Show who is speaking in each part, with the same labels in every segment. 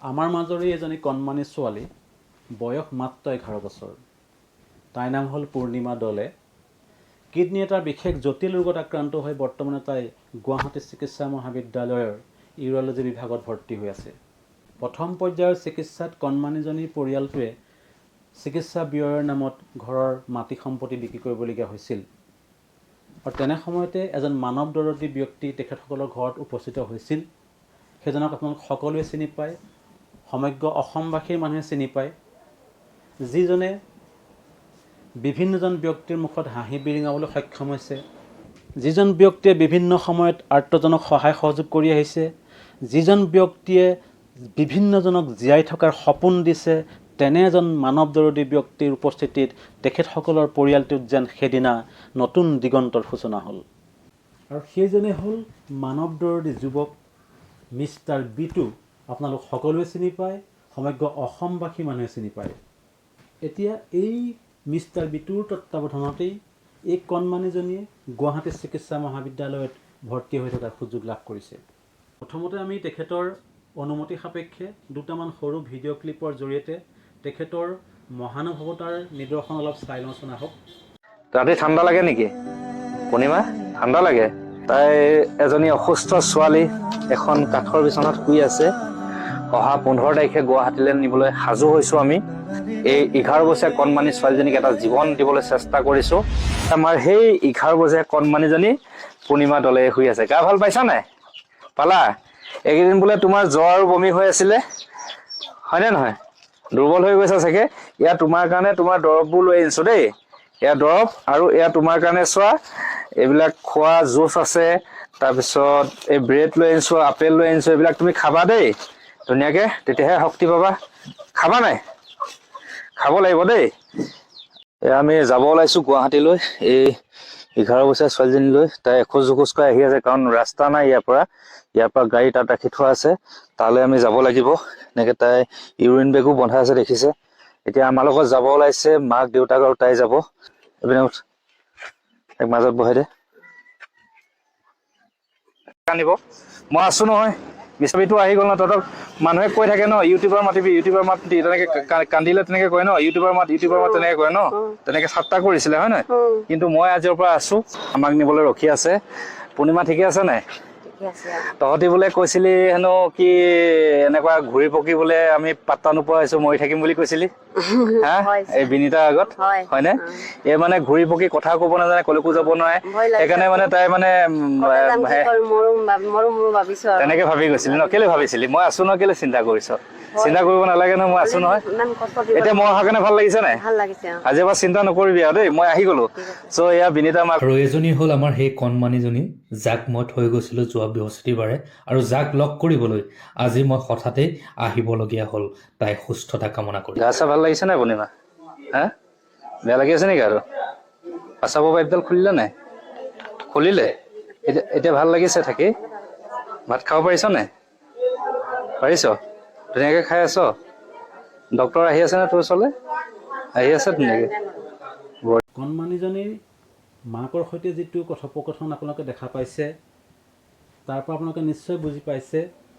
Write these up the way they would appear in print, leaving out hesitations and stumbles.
Speaker 1: আমাৰ মাজৰে এজনী কণমানি ছোৱালী, বয়স মাত্ৰ 11 বছৰ। তাইৰ নাম হ'ল পূৰ্ণিমা দলে। কিডনী এটাৰ বিশেষ জটিল ৰোগত আক্ৰান্ত হৈ বৰ্তমানে তাই গুৱাহাটী চিকিৎসা মহাবিদ্যালয়ৰ ইউৰ'লজি বিভাগত ভৰ্তি হৈ আছে। প্ৰথম পৰ্যায়ৰ চিকিৎসাত কণমানিজনীৰ পৰিয়ালটোৱে চিকিৎসা ব্যয়ৰ নামত ঘৰৰ মাটি সম্পত্তি বিক্ৰী কৰিবলগীয়া হৈছিল। আৰু তেনে সময়তে এজন মানৱ দৰদী ব্যক্তি তেখেতসকলৰ ঘৰত উপস্থিত হৈছিল। সেইজনক আপোনালোক সকলোৱে চিনি পায়, সমগ্ৰ অসমবাসীৰ মানুহে চিনি পায়, যিজনে বিভিন্নজন ব্যক্তিৰ মুখত হাঁহি বিৰিঙাবলৈ সক্ষম হৈছে, যিজন ব্যক্তিয়ে বিভিন্ন সময়ত আৰ্তজনক সহায় সহযোগ কৰি আহিছে, যিজন ব্যক্তিয়ে বিভিন্নজনক জীয়াই থকাৰ সপোন দিছে, তেনে এজন মানৱ দৰদী ব্যক্তিৰ উপস্থিতিত তেখেতসকলৰ পৰিয়ালটোত যেন সেইদিনা নতুন দিগন্তৰ সূচনা হ'ল। আৰু সেইজনে হ'ল মানৱ দৰদী যুৱক মিষ্টাৰ বিটু। আপোনালোক সকলোৱে চিনি পায়, সমগ্ৰ অসমবাসী মানুহে চিনি পায়। এতিয়া এই মিষ্টাৰ বিটুৰ তত্ত্বাৱধানতেই এই কণমানিজনীয়ে গুৱাহাটী চিকিৎসা মহাবিদ্যালয়ত ভৰ্তি হৈ থকাৰ সুযোগ লাভ কৰিছে। প্ৰথমতে আমি তেখেতৰ অনুমতি সাপেক্ষে দুটামান সৰু ভিডিঅ' ক্লিপৰ জৰিয়তে তেখেতৰ মহানুভৱতাৰ নিদৰ্শন অলপ চাই লওঁচোন আহক।
Speaker 2: ৰাতি ঠাণ্ডা লাগে নেকি? পূৰ্ণিমা ঠাণ্ডা লাগে। তাই এজনী অসুস্থ ছোৱালী এখন কাঠৰ বিচনাত শুই আছে। অহা 15 তাৰিখে গুৱাহাটীলৈ নিবলৈ সাজু হৈছো আমি। এই 11 বছৰীয়া কণমানি ছোৱালীজনীক এটা জীৱন দিবলৈ চেষ্টা কৰিছো। আমাৰ সেই 11 বছৰীয়া কণমানিজনী পূৰ্ণিমা দলে শুই আছে। গা ভাল পাইছা নাই? পালা? এইকেইদিন বোলে তোমাৰ জ্বৰ আৰু বমি হৈ আছিলে, হয়নে নহয়? দুৰ্বল হৈ গৈছে চাগে। এয়া তোমাৰ কাৰণে তোমাৰ দৰৱবোৰ লৈ আনিছো দেই। এয়া দৰৱ আৰু এয়া তোমাৰ কাৰণে চোৱা, এইবিলাক খোৱা জুচ আছে, তাৰপিছত এই ব্ৰেড লৈ আনিছো, আপেল লৈ আনিছো, এইবিলাক তুমি খাবা দেই ধুনীয়াকে, তেতিয়াহে শক্তি পাবা। খাবা নাই? খাব লাগিব দেই। এয়া আমি যাব ওলাইছো গুৱাহাটীলৈ, এই 11 বছৰীয়া ছোৱালীজনী লৈ। তাই এখোজ দুখোজকৈ আহি আছে, কাৰণ ৰাস্তা নাই ইয়াৰ পৰা গাড়ী তাত ৰাখি থোৱা আছে, তালৈ আমি যাব লাগিব। এনেকে তাই ইউৰিন বেগো বন্ধা আছে দেখিছে। এতিয়া আমাৰ লগত যাব ওলাইছে মাক দেউতাক আৰু তাই যাব। এইপিনে এক মাজত বহাই দে। আনিব মই আছো নহয়। মিছাবিটো আহি গ'ল ন। তহঁতক মানুহে কৈ থাকে ন, ইউটিউবাৰ মাতিবি, ইউটিউবাৰ মাতি, তেনেকে কান্দিলে তেনেকে কয় ন, ইউটিউবাৰ মাত তেনেকে কয় ন, তেনেকে ঠাট্টা কৰিছিলে হয় নহয়? কিন্তু মই আজিৰ পৰা আছো, আমাক নিবলৈ ৰখি আছে। পূৰ্ণিমা ঠিকে আছে নাই? তহঁতি বোলে কৈছিলি হেনো কি এনেকুৱা ঘূৰি পকি বোলে আমি পাত্তা নোপোৱা হৈছো, মৰি থাকিম বুলি কৈছিলি হা? এই বিনীতাৰ আগত হয়নে? এই মানে ঘূৰি পকি কথা ক'ব নাজানে, কলৈকো যাব নোৱাৰে, সেইকাৰণে মানে তাই মানে তেনেকে ভাবি গৈছিলি ন? কেলে ভাবিছিলি? মই আছো নহয়, কেলে চিন্তা কৰিছ? চিন্তা কৰিব নালাগে নহয়, মই আছো নহয়। এতিয়া মই অহাৰ কাৰণে ভাল লাগিছে নাই? আজিৰ পৰা চিন্তা নকৰিবি আৰু দেই, মই আহি গলো। চ' এয়া বিনীতা মাক।
Speaker 3: আৰু এজনী হ'ল আমাৰ সেই কণমানিজনী, যাক মই থৈ গৈছিলো যোৱা বৃহস্পতিবাৰে, আৰু যাক লগ কৰিবলৈ আজি মই হঠাতে আহিবলগীয়া হ'ল, তাই সুস্থতা কামনা কৰি।
Speaker 2: গা চা ভাল লাগিছে নাই পূৰ্ণিমা? হা? বেয়া লাগি আছে নেকি? আৰু পেচাবৰ পাইপডাল খুলিলে নাই? খুলিলে? এতিয়া ভাল লাগিছে থাকি? ভাত খাব পাৰিছ নাই? পাৰিছ? ধুনীয়াকে খাই আছ? ডক্তৰ আহি আছে নে তোৰ ওচৰলৈ? আহি আছে ধুনীয়াকে?
Speaker 1: কণমানিজনীৰ মাকৰ সৈতে যিটো কথোপকথন আপোনালোকে দেখা পাইছে, তাৰ পৰা আপোনালোকে নিশ্চয় বুজি পাইছে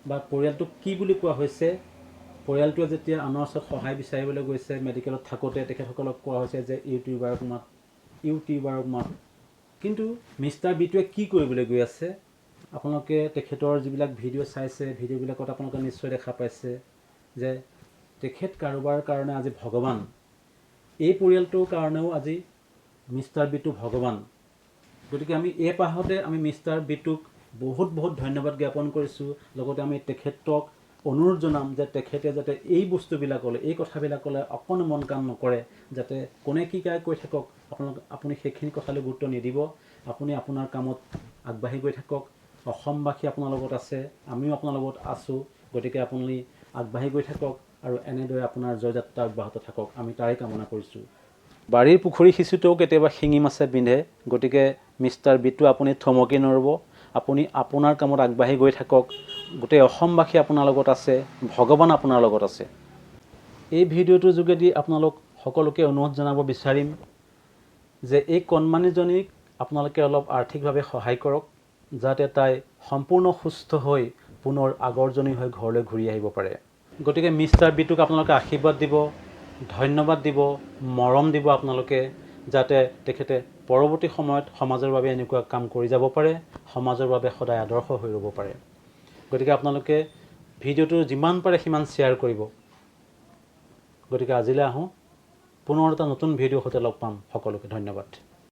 Speaker 1: বা পৰিয়ালটোক কি বুলি কোৱা হৈছে। পৰিয়ালটোৱে যেতিয়া আনৰ ওচৰত সহায় বিচাৰিবলৈ গৈছে, মেডিকেলত থাকোঁতে তেখেতসকলক কোৱা হৈছে যে ইউটিউবাৰক মাত। কিন্তু মিষ্টাৰ বিটুৱে কি কৰিবলৈ গৈ আছে? আপোনালোকে তেখেতৰ যিবিলাক ভিডিঅ' চাইছে, ভিডিঅ'বিলাকত আপোনালোকে নিশ্চয় দেখা পাইছে যে তেখেত কাৰোবাৰ কাৰণে আজি ভগৱান। এই পৰিয়ালটোৰ কাৰণেও আজি মিষ্টাৰ বিটু ভগৱান। গতিকে আমি এই পাহতে আমি মিষ্টাৰ বিটুক বহুত ধন্যবাদ জ্ঞাপন কৰিছোঁ। লগতে আমি তেখেতক অনুৰোধ জনাম যে তেখেতে যাতে এই বস্তুবিলাকলৈ, এই কথাবিলাকলৈ অকণো মন কাণ নকৰে, যাতে কোনে কি কৈ থাকক আপুনি সেইখিনি কথালৈ গুৰুত্ব নিদিব। আপুনি আপোনাৰ কামত আগবাঢ়ি গৈ থাকক। অসমবাসী আপোনাৰ লগত আছে, আমিও আপোনাৰ লগত আছোঁ। গতিকে আপুনি আগবাঢ়ি গৈ থাকক আৰু এনেদৰে আপোনাৰ জয়যাত্ৰা অব্যাহত থাকক, আমি তাৰে কামনা কৰিছোঁ। বাৰীৰ পুখুৰী সিঁচোতেও কেতিয়াবা শিঙি মাছে বিন্ধে। গতিকে মিষ্টাৰ বিটু আপুনি থমকি নৰব, আপুনি আপোনাৰ কামত আগবাঢ়ি গৈ থাকক। গোটেই অসমবাসী আপোনাৰ লগত আছে, ভগৱান আপোনাৰ লগত আছে। এই ভিডিঅ'টোৰ যোগেদি আপোনালোক সকলোকে অনুৰোধ জনাব বিচাৰিম যে এই কণমানিজনীক আপোনালোকে অলপ আৰ্থিকভাৱে সহায় কৰক, যাতে তাই সম্পূৰ্ণ সুস্থ হৈ পুনৰ আগৰজনী হৈ ঘৰলৈ ঘূৰি আহিব পাৰে। গতিকে মিষ্টাৰ বিটোক আপোনালোকে আশীৰ্বাদ দিব, ধন্যবাদ দিব, মৰম দিব আপোনালোকে, যাতে তেখেতে পৰৱৰ্তী সময়ত সমাজৰ বাবে এনেকুৱা কাম কৰি যাব পাৰে, সমাজৰ বাবে সদায় আদৰ্শ হৈ ৰ'ব পাৰে। গতিকে আপোনালোকে ভিডিঅ'টো যিমান পাৰে সিমান শ্বেয়াৰ কৰিব। গতিকে আজিলৈ আহোঁ, পুনৰ এটা নতুন ভিডিঅ'ৰ সৈতে লগ পাম। সকলোকে ধন্যবাদ।